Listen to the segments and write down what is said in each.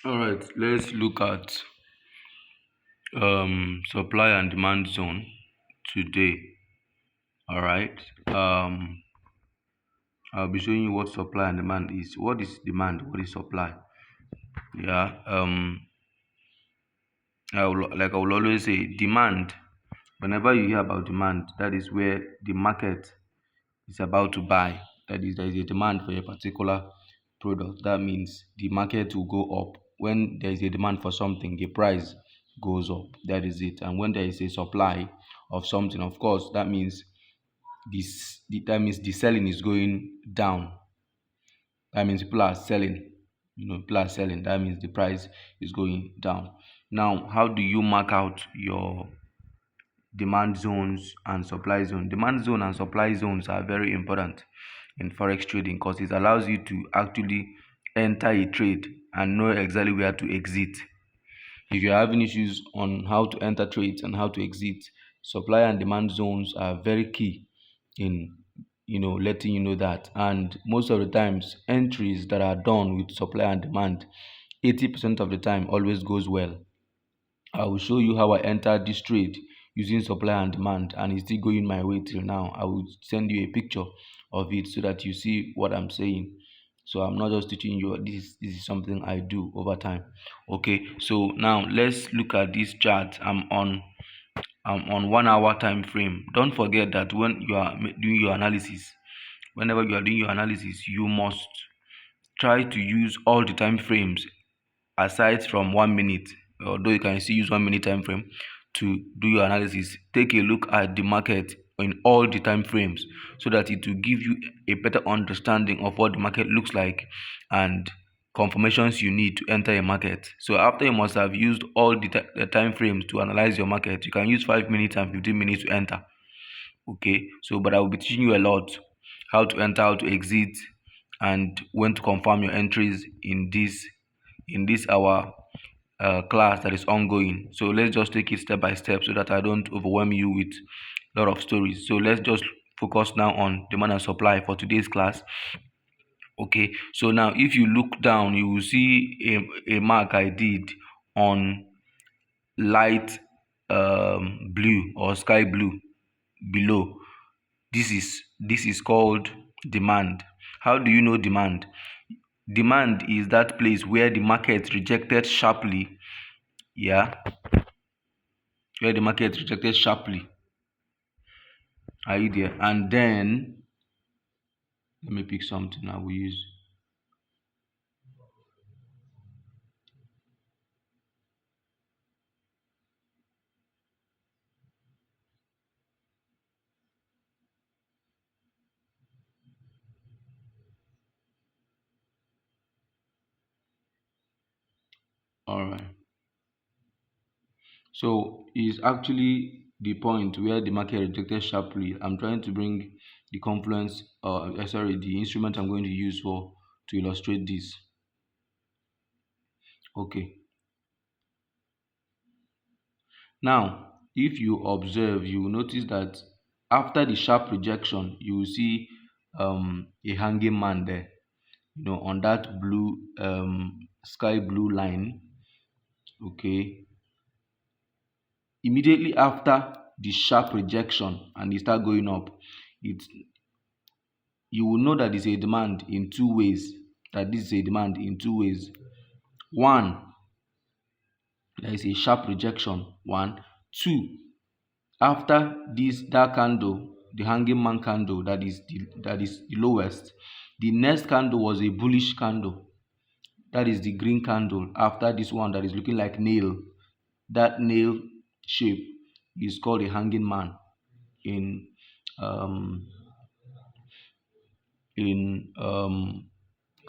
All right, let's look at supply and demand zone today. All right. I'll be showing you what supply and demand is. What is demand? What is supply? Yeah. I will always say demand. Whenever you hear about demand, that is where the market is about to buy. That is, there is a demand for a particular product. That means the market will go up. When there is a demand for something, the price goes up. That is it. And when there is a supply of something, of course, that means the selling is going down. That means people are selling. People are selling. That means the price is going down. Now, how do you mark out your demand zones and supply zone? Demand zone and supply zones are very important in forex trading because it allows you to actually enter a trade and know exactly where to exit. If you're having issues on how to enter trades and how to exit, supply and demand zones are very key in letting you know that. And most of the times entries that are done with supply and demand, 80% of the time always goes well. I will show you how I entered this trade using supply and demand, and it's still going my way till now. I will send you a picture of it so that you see what I'm saying. So I'm not just teaching you, this is something I do over time. Okay, so now let's look at this chart. I'm on 1 hour time frame. Don't forget that when you are doing your analysis, whenever you are doing your analysis, you must try to use all the time frames aside from 1 minute. Although you can still use 1 minute time frame to do your analysis, take a look at the market in all the time frames so that it will give you a better understanding of what the market looks like and confirmations you need to enter a market. So after you must have used all the time frames to analyze your market, you can use 5 minutes and 15 minutes to enter. Okay, so but I will be teaching you a lot: how to enter, how to exit, and when to confirm your entries in this our class that is ongoing. So let's just take it step by step so that I don't overwhelm you with a lot of stories. So let's just focus now on demand and supply for today's class. Okay, so now if you look down, you will see a mark I did on light blue or sky blue below. This is called demand. How do you know demand? Demand is that place where the market rejected sharply. Yeah, where the market rejected sharply. Are you there? And then let me pick something I will use. All right. So is actually the point where the market rejected sharply. I'm trying to bring the confluence, sorry, the instrument I'm going to use for to illustrate this. Okay. Now, if you observe, you will notice that after the sharp rejection, you will see a hanging man there. On that blue sky blue line. Okay. Immediately after the sharp rejection and it start going up, it you will know that it's a demand in two ways. That this is a demand in two ways. One, there is a sharp rejection. One, two, after this dark candle, the hanging man candle, that is the lowest, the next candle was a bullish candle. That is the green candle after this one that is looking like nail. That nail shape is called a hanging man in um, in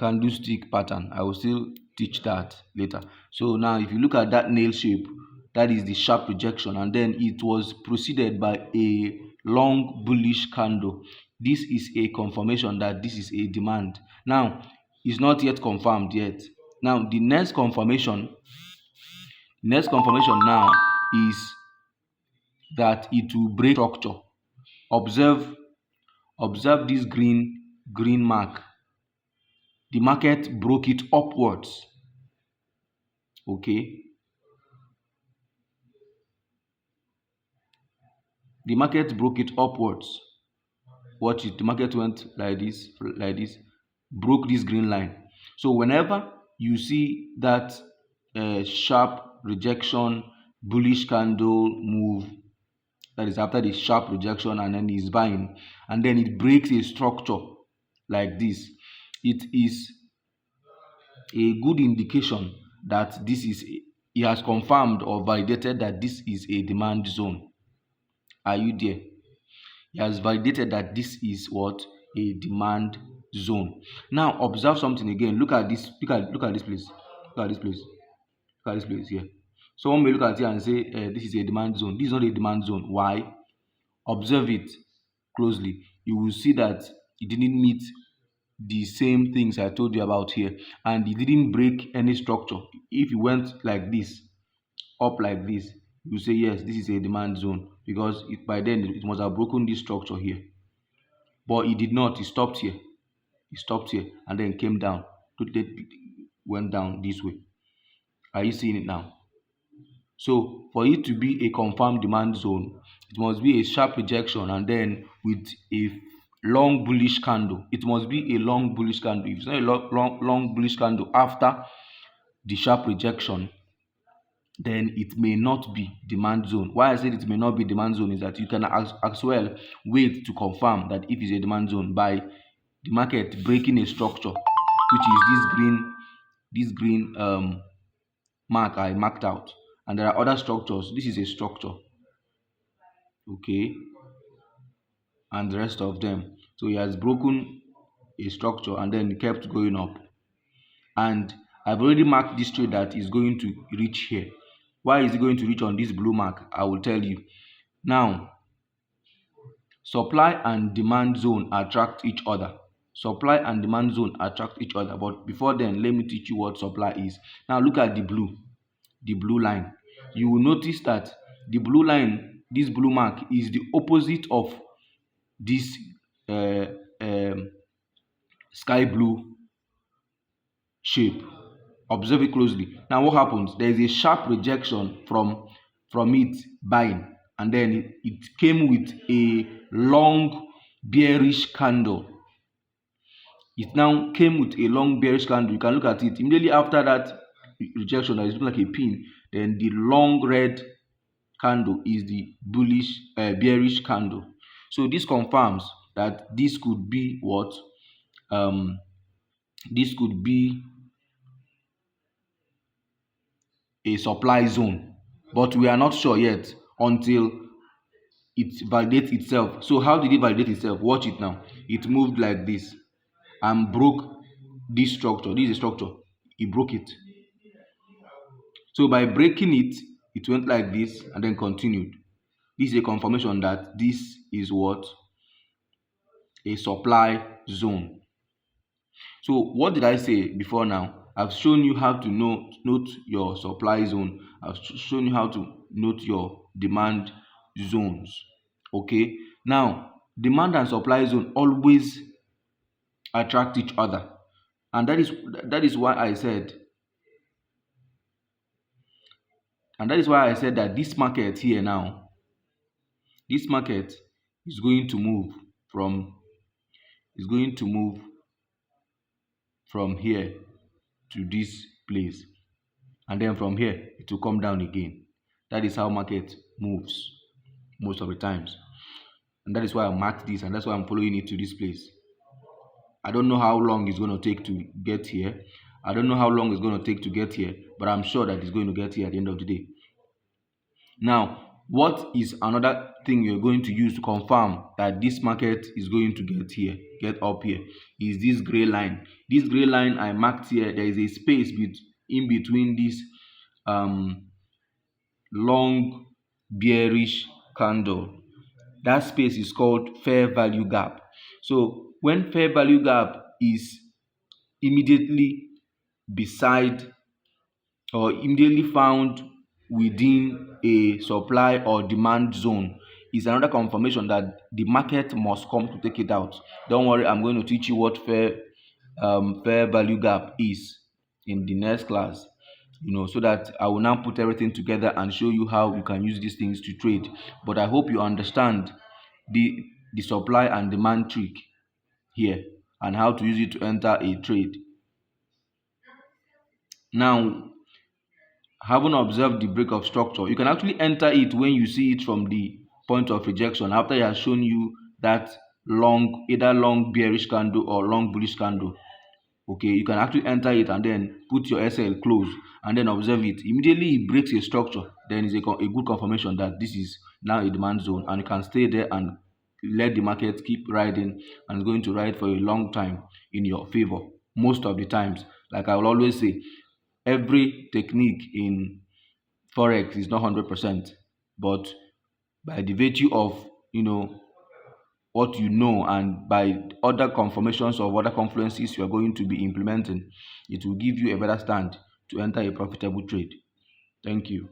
candlestick pattern. I will still teach that later. So now if you look at that nail shape, that is the sharp rejection, and then it was preceded by a long bullish candle. This is a confirmation that this is a demand. Now it's not yet confirmed yet. Now the next confirmation now is that it will break structure. Observe this green mark. The market broke it upwards. Okay, the market broke it upwards. Watch it, the market went like this, broke this green line. So whenever you see that sharp rejection, bullish candle move, that is after the sharp rejection and then is buying, and then it breaks a structure like this, it is a good indication that this is, he has confirmed or validated that this is a demand zone. Are you there? He has validated that this is what? A demand zone. Now observe something again. Look at this. Look at this place. Look at this place. Look at this place here. Someone may look at it and say this is a demand zone. This is not a demand zone. Why? Observe it closely. You will see that it didn't meet the same things I told you about here, and it didn't break any structure. If you went like this, up like this, you say yes, this is a demand zone, because by then it must have broken this structure here. But it did not. It stopped here. It stopped here and then came down. Went down this way. Are you seeing it now? So for it to be a confirmed demand zone, it must be a sharp rejection and then with a long bullish candle. It must be a long bullish candle. If it's not a long bullish candle after the sharp rejection, then it may not be demand zone. Why I said it may not be demand zone is that you can as well wait to confirm that if it's a demand zone by the market breaking a structure, which is this green mark I marked out. And there are other structures. This is a structure, okay, and the rest of them. So he has broken a structure and then kept going up. And I've already marked this trade that is going to reach here. Why is it going to reach on this blue mark? I will tell you. Now, supply and demand zone attract each other. Supply and demand zone attract each other. But before then, let me teach you what supply is. Now look at the blue line. You will notice that the blue line, this blue mark, is the opposite of this uh, um, sky blue shape. Observe it closely. Now what happens? There is a sharp rejection from it buying, and then it came with a long bearish candle. It now came with a long bearish candle. You can look at it immediately after that rejection that is looking like a pin. Then the long red candle is the bullish bearish candle. So this confirms that this could be what? This could be a supply zone, but we are not sure yet until it validates itself. So how did it validate itself? Watch it now. It moved like this and broke this structure. This is a structure. It broke it. So by breaking it, it went like this and then continued. This is a confirmation that this is what? A supply zone. So what did I say before now? I've shown you how to note your supply zone. I've shown you how to note your demand zones. Okay. Now, demand and supply zone always attract each other. And that is why I said, that this market here now, this market is going to move from is going to move from here to this place, and then from here it will come down again. That is how market moves most of the times, and that is why I marked this, and that's why I'm following it to this place. I don't know how long it's going to take to get here. I don't know how long it's going to take to get here, but I'm sure that it's going to get here at the end of the day. Now, what is another thing you're going to use to confirm that this market is going to get up here, is this gray line. This gray line I marked here, there is a space in between this long bearish candle. That space is called fair value gap. So when fair value gap is immediately beside or immediately found within a supply or demand zone, is another confirmation that the market must come to take it out. Don't worry, I'm going to teach you what fair value gap is in the next class. so that I will now put everything together and show you how you can use these things to trade. But I hope you understand the supply and demand trick here and how to use it to enter a trade. Now, having observed the break of structure, you can actually enter it when you see it from the point of rejection after it has shown you that long, either long bearish candle or long bullish candle. Okay, you can actually enter it and then put your SL close and then observe it. Immediately it breaks a structure, then it's a good confirmation that this is now a demand zone, and you can stay there and let the market keep riding, and it's going to ride for a long time in your favor most of the times. Like I will always say, every technique in forex is not 100%, but by the virtue of what you know, and by other confirmations of other confluences you are going to be implementing, it will give you a better stand to enter a profitable trade. Thank you.